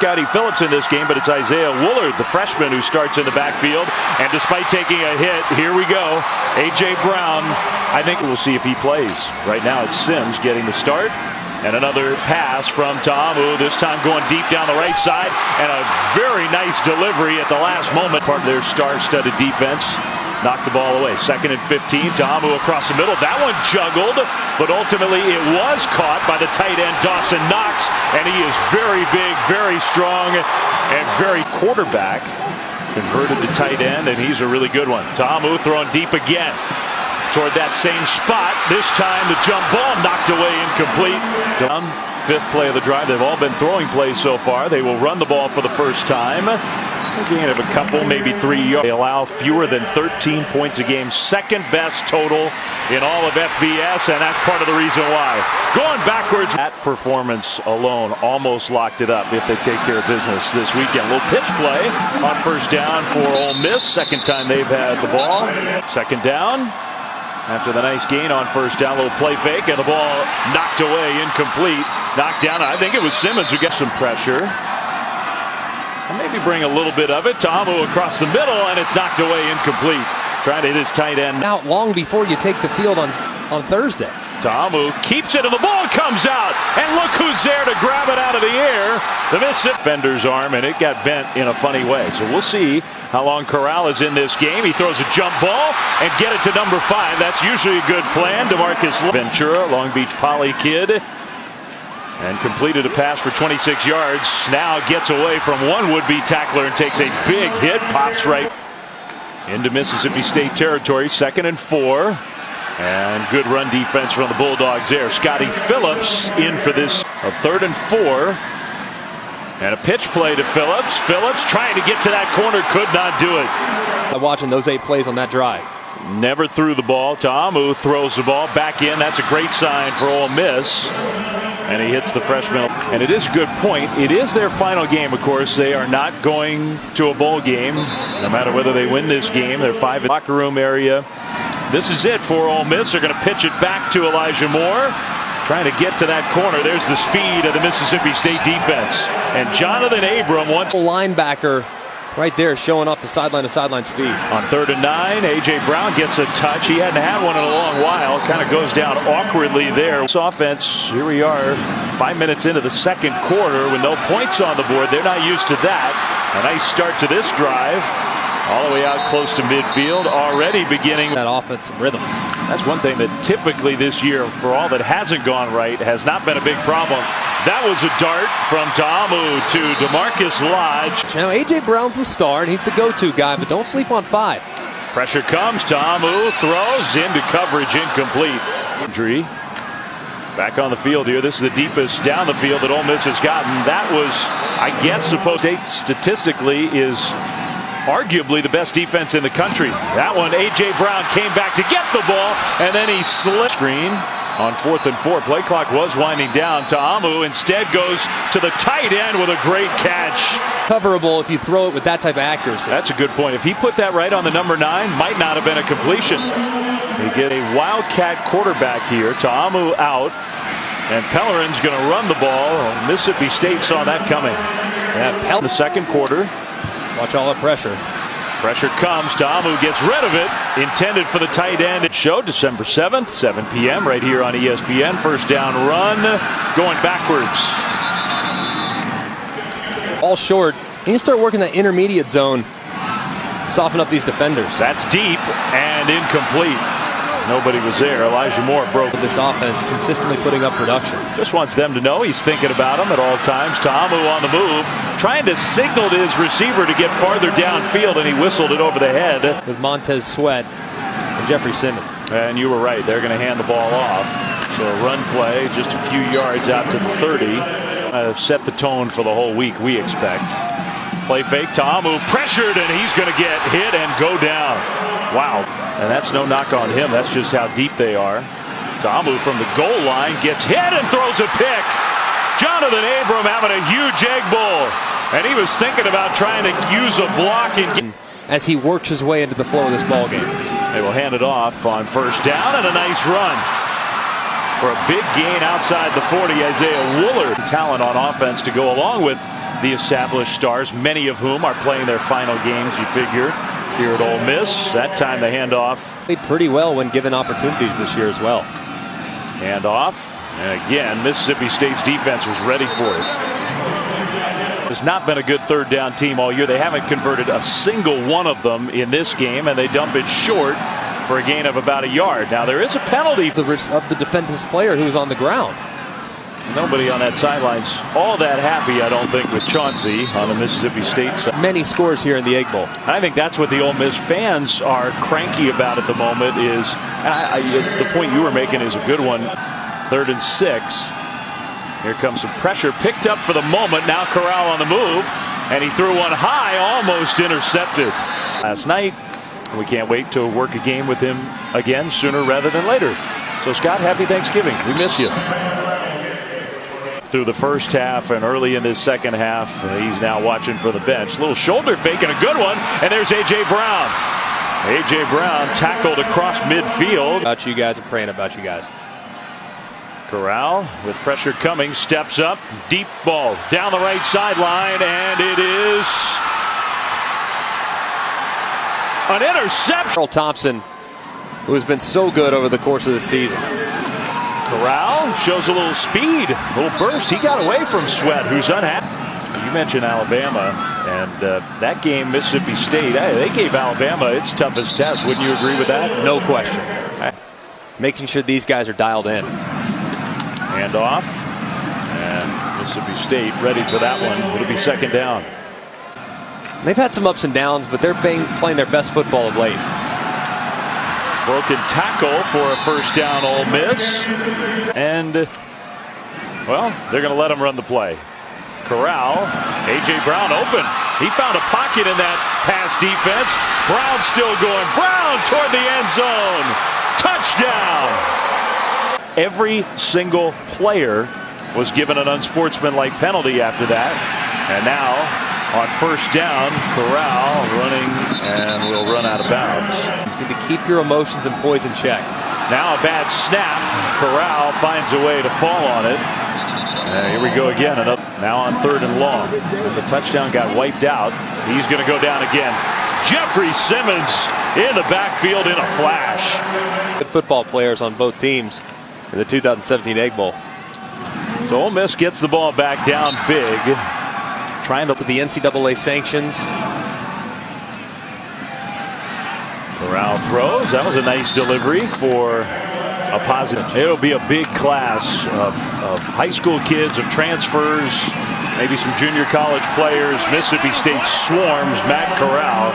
Scotty Phillips in this game, but it's Isaiah Woolard, the freshman, who starts in the backfield. And despite taking a hit, here we go. A.J. Brown, I think we'll see if he plays. Right now it's Sims getting the start. And another pass from Ta'amu, this time going deep down the right side. And a very nice delivery at the last moment. Part of their star-studded defense. Knocked the ball away. 2nd and 15. Ta'amu across the middle. That one juggled, but ultimately it was caught by the tight end Dawson Knox. And he is very big, very strong, and very quarterback. Converted to tight end, and he's a really good one. Ta'amu throwing deep again. Toward that same spot. This time the jump ball knocked away, incomplete. Down, 5th play of the drive. They've all been throwing plays so far. They will run the ball for the first time. A gain of a couple, maybe 3 yards. They allow fewer than 13 points a game. 2nd best total in all of FBS, and that's part of the reason why. Going backwards. That performance alone almost locked it up if they take care of business this weekend. Little pitch play on 1st down for Ole Miss. 2nd time they've had the ball. 2nd down. After the nice gain on 1st down, little play fake, and the ball knocked away, incomplete. Knocked down. I think it was Simmons who got some pressure. And maybe bring a little bit of it. Ta'amu across the middle, and it's knocked away, incomplete. Trying to hit his tight end. Out long before you take the field on Thursday. Ta'amu keeps it, and the ball comes out. And look who's there to grab it out of the air. The Mississippi defender's arm, and it got bent in a funny way. So we'll see how long Corral is in this game. He throws a jump ball and get it to number 5. That's usually a good plan. DeMarcus Ventura, Long Beach Poly kid. And completed a pass for 26 yards. Now gets away from one would-be tackler and takes a big hit. Pops right into Mississippi State territory. 2nd and 4. And good run defense from the Bulldogs there. Scotty Phillips in for this. A 3rd and 4. And a pitch play to Phillips. Phillips trying to get to that corner. Could not do it. Watching those 8 plays on that drive. Never threw the ball. Ta'amu throws the ball back in. That's a great sign for Ole Miss. And he hits the freshman. And it is a good point. It is their final game, of course. They are not going to a bowl game. No matter whether they win this game. They're 5 in the locker room area. This is it for Ole Miss. They're going to pitch it back to Elijah Moore. Trying to get to that corner. There's the speed of the Mississippi State defense. And Jonathan Abram wants linebacker right there showing off the sideline to sideline speed. On 3rd and 9, A.J. Brown gets a touch. He hadn't had one in a long while. Kind of goes down awkwardly there. This offense, here we are, 5 minutes into the 2nd quarter with no points on the board. They're not used to that. A nice start to this drive. All the way out close to midfield, already beginning that offensive rhythm. That's one thing that typically this year, for all that hasn't gone right, has not been a big problem. That was a dart from Ta'amu to DeMarcus Lodge. Now A.J. Brown's the star, and he's the go-to guy, but don't sleep on 5. Pressure comes. Ta'amu throws into coverage, incomplete. Injury. Back on the field here. This is the deepest down the field that Ole Miss has gotten. That was, I guess, supposed to statistically is arguably the best defense in the country. That one, A.J. Brown came back to get the ball, and then he slipped. Screen on 4th and 4. Play clock was winding down. Ta'amu instead goes to the tight end with a great catch. Coverable if you throw it with that type of accuracy. That's a good point. If he put that right on the number 9, might not have been a completion. They get a Wildcat quarterback here. Ta'amu out, and Pellerin's going to run the ball. Mississippi State saw that coming. Yeah, in the 2nd quarter. Watch all the pressure. Pressure comes. Ta'amu gets rid of it. Intended for the tight end. It showed December 7th, 7 p.m. right here on ESPN. 1st down run. Going backwards. All short. And you start working that intermediate zone. Soften up these defenders. That's deep and incomplete. Nobody was there. Elijah Moore broke. This offense consistently putting up production. Just wants them to know he's thinking about them at all times. Ta'amu on the move, trying to signal to his receiver to get farther downfield, and he whistled it over the head. With Montez Sweat and Jeffrey Simmons. And you were right. They're going to hand the ball off. So a run play just a few yards out to the 30. Set the tone for the whole week, we expect. Play fake. Ta'amu pressured, and he's going to get hit and go down. Wow. And that's no knock on him. That's just how deep they are. Ta'amu from the goal line gets hit and throws a pick. Jonathan Abram having a huge egg bowl. And he was thinking about trying to use a block and as he works his way into the flow of this ball game. They will hand it off on 1st down, and a nice run. For a big gain outside the 40, Isaiah Woolard. Talent on offense to go along with the established stars, many of whom are playing their final games, you figure, here at Ole Miss. That time the handoff. Played pretty well when given opportunities this year as well. Handoff. And again, Mississippi State's defense was ready for it. Has not been a good third down team all year. They haven't converted a single one of them in this game, and they dump it short for a gain of about a yard. Now there is a penalty Of the defensive player who was on the ground. Nobody on that sideline's all that happy, I don't think, with Chauncey on the Mississippi State side. Many scores here in the Egg Bowl. I think that's what the Ole Miss fans are cranky about at the moment. Is the point you were making is a good one. 3rd and 6. Here comes some pressure picked up for the moment. Now Corral on the move, and he threw one high, almost intercepted last night. We can't wait to work a game with him again sooner rather than later. So Scott, happy Thanksgiving. We miss you. Through the first half and early in this second half, he's now watching for the bench. Little shoulder fake and a good one, and there's A.J. Brown. A.J. Brown tackled across midfield. About you guys and praying about you guys. Corral with pressure coming, steps up, deep ball down the right sideline, and it is an interception. Earl Thompson, who has been so good over the course of the season. Corral shows a little speed, a little burst. He got away from Sweat, who's unhappy. You mentioned Alabama, and that game, Mississippi State, they gave Alabama its toughest test. Wouldn't you agree with that? No question. Making sure these guys are dialed in. Handoff, and Mississippi State ready for that one. It'll be 2nd down. They've had some ups and downs, but they're playing their best football of late. Broken tackle for a 1st down, Ole Miss. And, well, they're going to let him run the play. Corral, A.J. Brown open. He found a pocket in that pass defense. Brown still going. Brown toward the end zone. Touchdown. Every single player was given an unsportsmanlike penalty after that. And now, on 1st down, Corral running and will run out of bounds. You need to keep your emotions and poise in check. Now a bad snap. Corral finds a way to fall on it. Here we go again. Now on 3rd and long. The touchdown got wiped out. He's going to go down again. Jeffrey Simmons in the backfield in a flash. Good football players on both teams in the 2017 Egg Bowl. So Ole Miss gets the ball back down big. Trying to the NCAA sanctions. Corral throws. That was a nice delivery for a positive. It'll be a big class of high school kids, of transfers, maybe some junior college players. Mississippi State swarms Matt Corral.